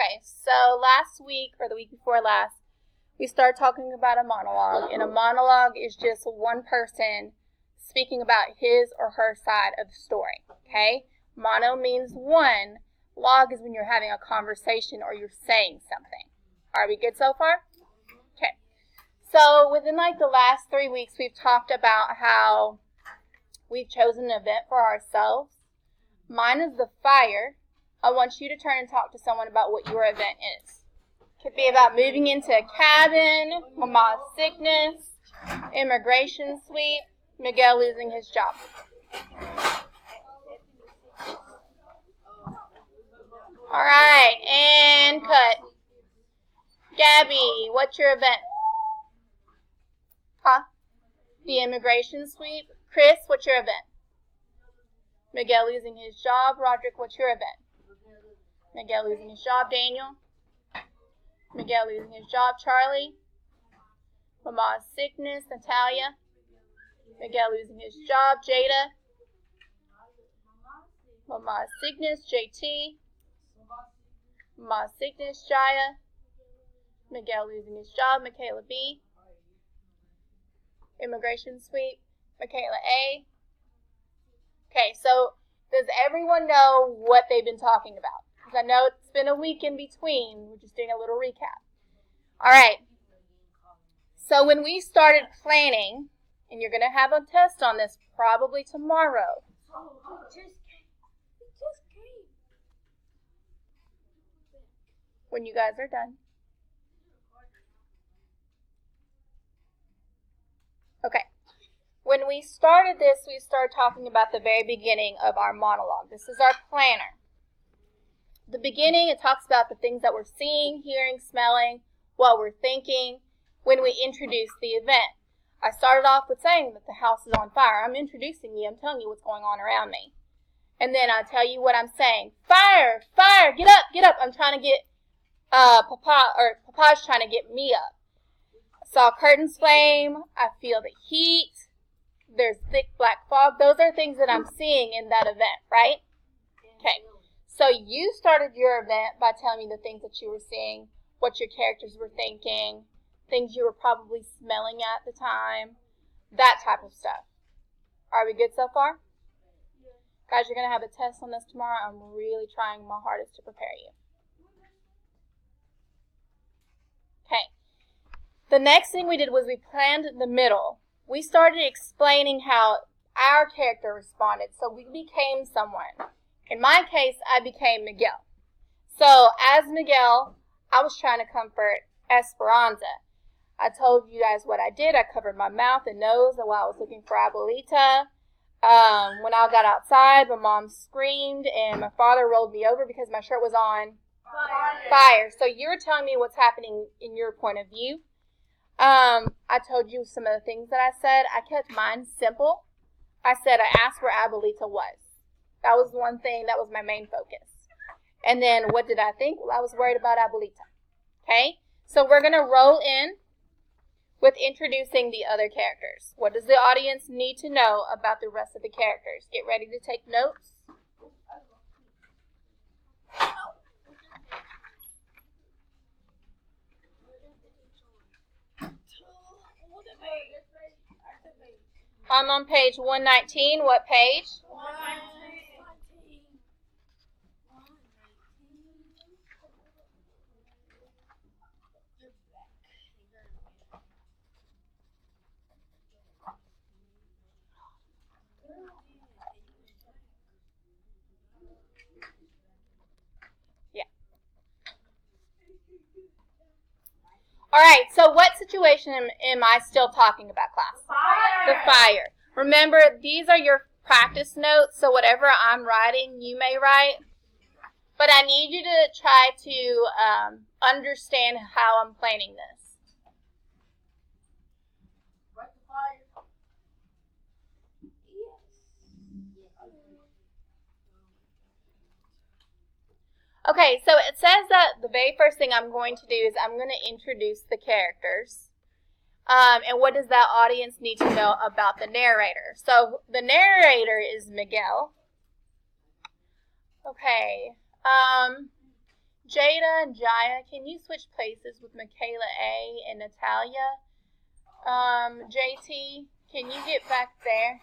Okay, so last week, or the week before last, we started talking about a monologue, and a monologue is just one person speaking about his or her side of the story, okay? Mono means one. Log is when you're having a conversation or you're saying something. Are we good so far? Okay. So within like the last 3 weeks, we've talked about how we've chosen an event for ourselves. Mine is the fire. I want you to turn and talk to someone about what your event is. Could be about moving into a cabin, Mama's sickness, immigration sweep, Miguel losing his job. All right, and cut. Gabby, what's your event? Huh? The immigration sweep. Chris, what's your event? Miguel losing his job. Roderick, what's your event? Miguel losing his job. Daniel? Miguel losing his job. Charlie? Mama's sickness. Natalia? Miguel losing his job. Jada? Mama's sickness. JT? Mama's sickness. Jaya? Miguel losing his job. Michaela B? Immigration sweep. Michaela A? Okay, so does everyone know what they've been talking about? Because I know it's been a week in between. We're just doing a little recap. All right. So when we started planning, and you're going to have a test on this probably tomorrow. When you guys are done. Okay. When we started this, we started talking about the very beginning of our monologue. This is our planner. The beginning, it talks about the things that we're seeing, hearing, smelling, what we're thinking when we introduce the event. I started off with saying that the house is on fire. I'm introducing you. I'm telling you what's going on around me. And then I tell you what I'm saying. Fire! Fire! Get up! Get up! I'm trying to get Papa's trying to get me up. I saw curtains flame. I feel the heat. There's thick black fog. Those are things that I'm seeing in that event, right? Okay. So you started your event by telling me the things that you were seeing, what your characters were thinking, things you were probably smelling at the time, that type of stuff. Are we good so far? Guys, you're going to have a test on this tomorrow. I'm really trying my hardest to prepare you. Okay. The next thing we did was we planned the middle. We started explaining how our character responded, so we became someone. In my case, I became Miguel. So, as Miguel, I was trying to comfort Esperanza. I told you guys what I did. I covered my mouth and nose while I was looking for Abuelita. When I got outside, my mom screamed, and my father rolled me over because my shirt was on fire. So, you're telling me what's happening in your point of view. I told you some of the things that I said. I kept mine simple. I said I asked where Abuelita was. That was one thing. That was my main focus. And then what did I think? Well, I was worried about Abuelita. Okay? So we're going to roll in with introducing the other characters. What does the audience need to know about the rest of the characters? Get ready to take notes. I'm on page 119. What page? 119. Yeah. All right, so what situation am I still talking about, class? The fire. Remember, these are your practice notes, so whatever I'm writing, you may write. But I need you to try to understand how I'm planning this. Okay, so it says that the very first thing I'm going to do is I'm going to introduce the characters. And what does that audience need to know about the narrator? So the narrator is Miguel. Okay. Jada and Jaya, can you switch places with Michaela A. and Natalia? JT, can you get back there?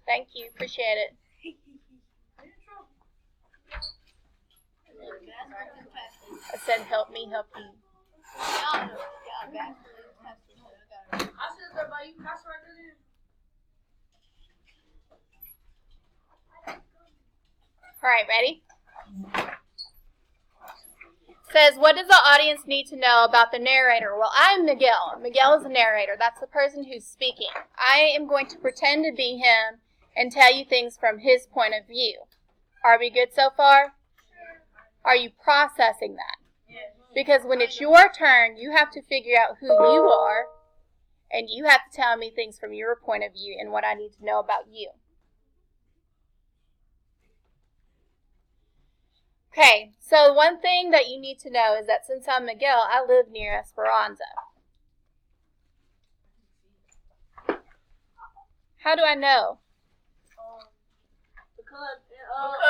Thank you. Appreciate it. I said help me help you. Alright, ready? Says, what does the audience need to know about the narrator? Well, I'm Miguel. Miguel is the narrator. That's the person who's speaking. I am going to pretend to be him and tell you things from his point of view. Are we good so far? Are you processing that? Because when it's your turn, you have to figure out who you are, and you have to tell me things from your point of view and what I need to know about you. Okay, so one thing that you need to know is that since I'm Miguel, I live near Esperanza. How do I know? Because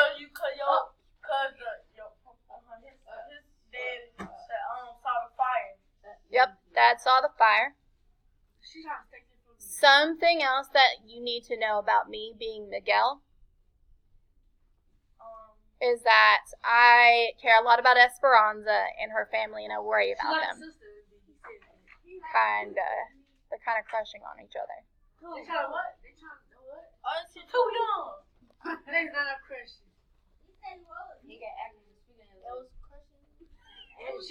his dad saw the fire. Yep, Dad saw the fire. Something else that you need to know about me being Miguel is that I care a lot about Esperanza and her family, and I worry about them. They're kind of crushing on each other. They trying to what? They trying to what? Oh, it's too young. That's not a Christian.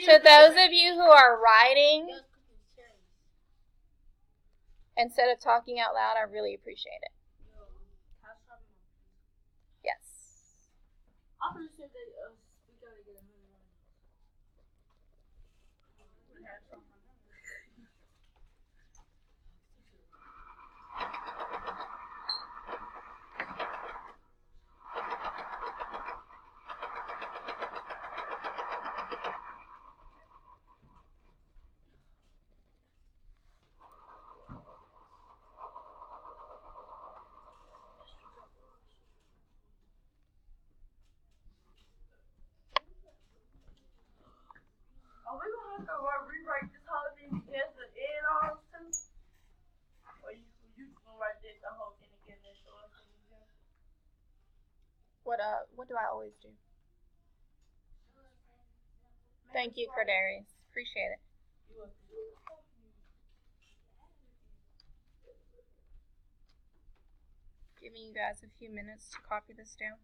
To those of you who are writing, instead of talking out loud, I really appreciate it. Yes. I thought you said that we gotta get $100. Are we gonna have to rewrite this whole thing together and all too? Or you gonna write this the whole thing again and show us again? What do I always do? Thank you, Cordarius. Appreciate it. Giving you guys a few minutes to copy this down.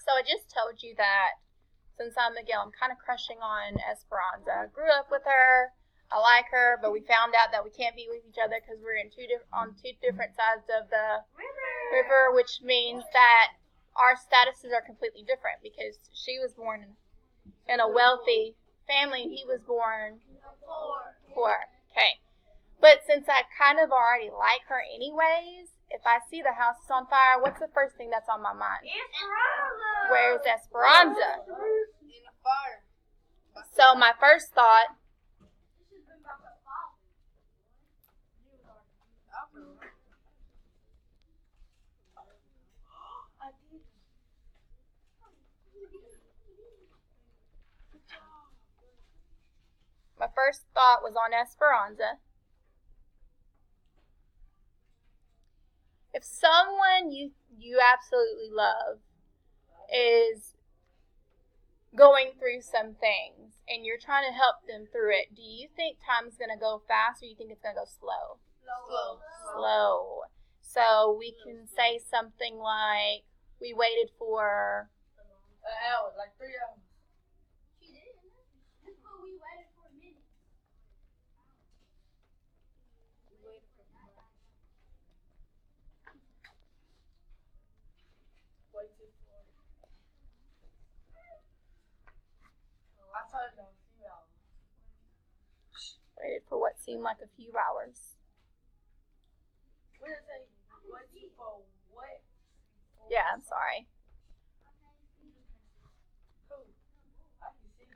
So I just told you that since I'm Miguel, I'm kind of crushing on Esperanza. I grew up with her. I like her, but we found out that we can't be with each other because we're on two different sides of the river, which means that our statuses are completely different because she was born in a wealthy family and he was born poor. Okay. But since I kind of already like her anyways, if I see the house is on fire, what's the first thing that's on my mind? Esperanza! Where's Esperanza? In the fire. So my first thought, was on Esperanza. If someone you absolutely love is going through some things and you're trying to help them through it, do you think time's going to go fast or do you think it's going to go slow? Slow. So we can say something like, we waited for an hour, like 3 hours. She didn't. Just put we waited for a minute. Waited for. I told you a few hours. waited for what seemed like a few hours. What did it say? Waited for what? Yeah, I'm sorry. I can see.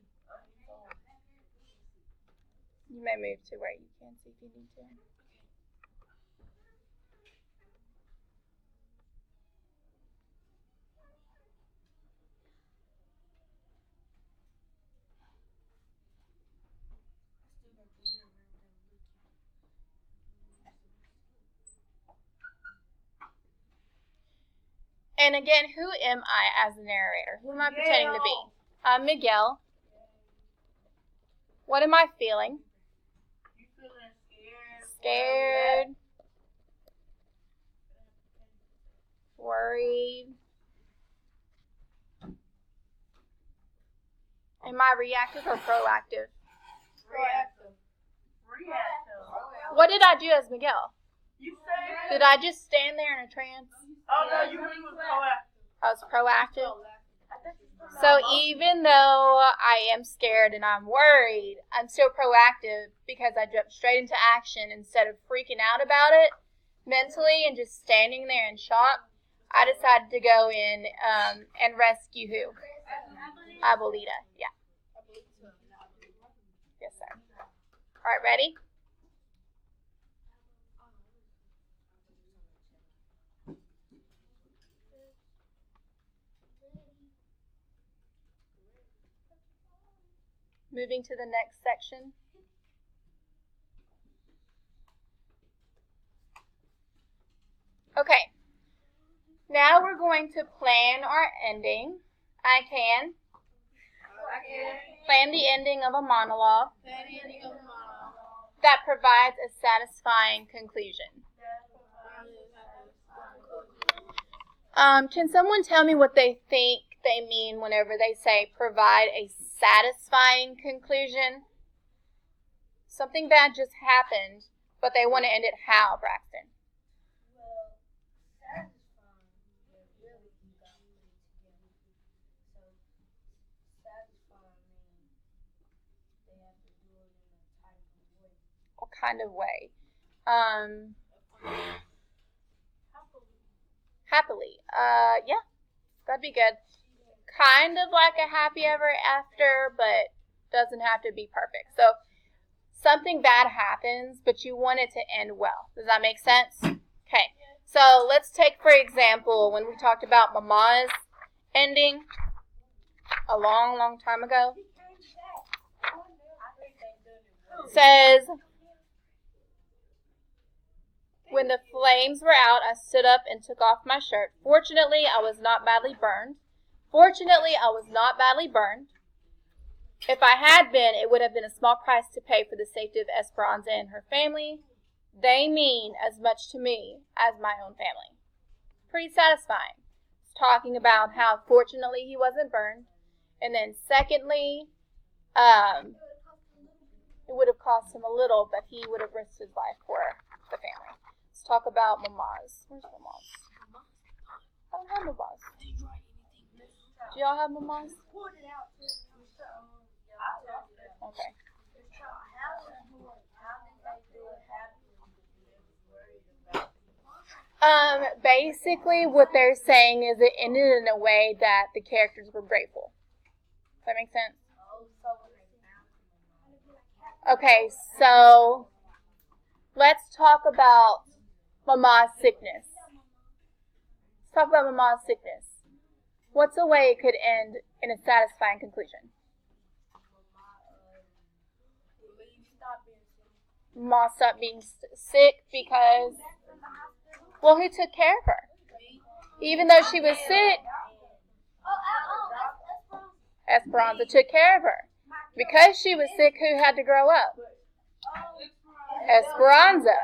You may move to where you can see if you need to. And again, who am I as the narrator? Who am I pretending to be? I'm Miguel. What am I feeling? You feeling scared? Scared. Worried. Am I reactive or proactive? Reactive. Reactive. What did I do as Miguel? You said. Did I just stand there in a trance? Oh no, you was proactive. I was proactive. So even though I am scared and I'm worried, I'm still proactive because I jumped straight into action instead of freaking out about it mentally and just standing there in shock. I decided to go in and rescue who? Abuelita. Yeah. Yes, sir. All right, ready? Moving to the next section. Okay. Now we're going to plan our ending. I can plan the ending of a monologue that provides a satisfying conclusion. Can someone tell me what they think they mean whenever they say provide a satisfying conclusion? Something bad just happened, but they want to end it how, Braxton? Well, satisfying. Really, you got to put it together. So, satisfying means they have to do it in a type of way. What kind of way? Happily. Yeah, that'd be good. Kind of like a happy ever after, but doesn't have to be perfect. So something bad happens, but you want it to end well. Does that make sense? Okay. So let's take, for example, when we talked about Mama's ending a long, long time ago. It says, when the flames were out, I stood up and took off my shirt. Fortunately, I was not badly burned. If I had been, it would have been a small price to pay for the safety of Esperanza and her family. They mean as much to me as my own family. Pretty satisfying. It's talking about how fortunately he wasn't burned. And then secondly, it would have cost him a little, but he would have risked his life for the family. Let's talk about Mama's. Where's Mama's? I don't have Mama's. Do y'all have Mama's? Okay. Basically what they're saying is it ended in a way that the characters were grateful. Does that make sense? Okay, so let's talk about Mama's sickness. Let's talk about Mama's sickness. What's a way it could end in a satisfying conclusion? Mama stopped being sick because, well, who took care of her? Even though she was sick, Esperanza took care of her. Because she was sick, who had to grow up? Oh, Esperanza.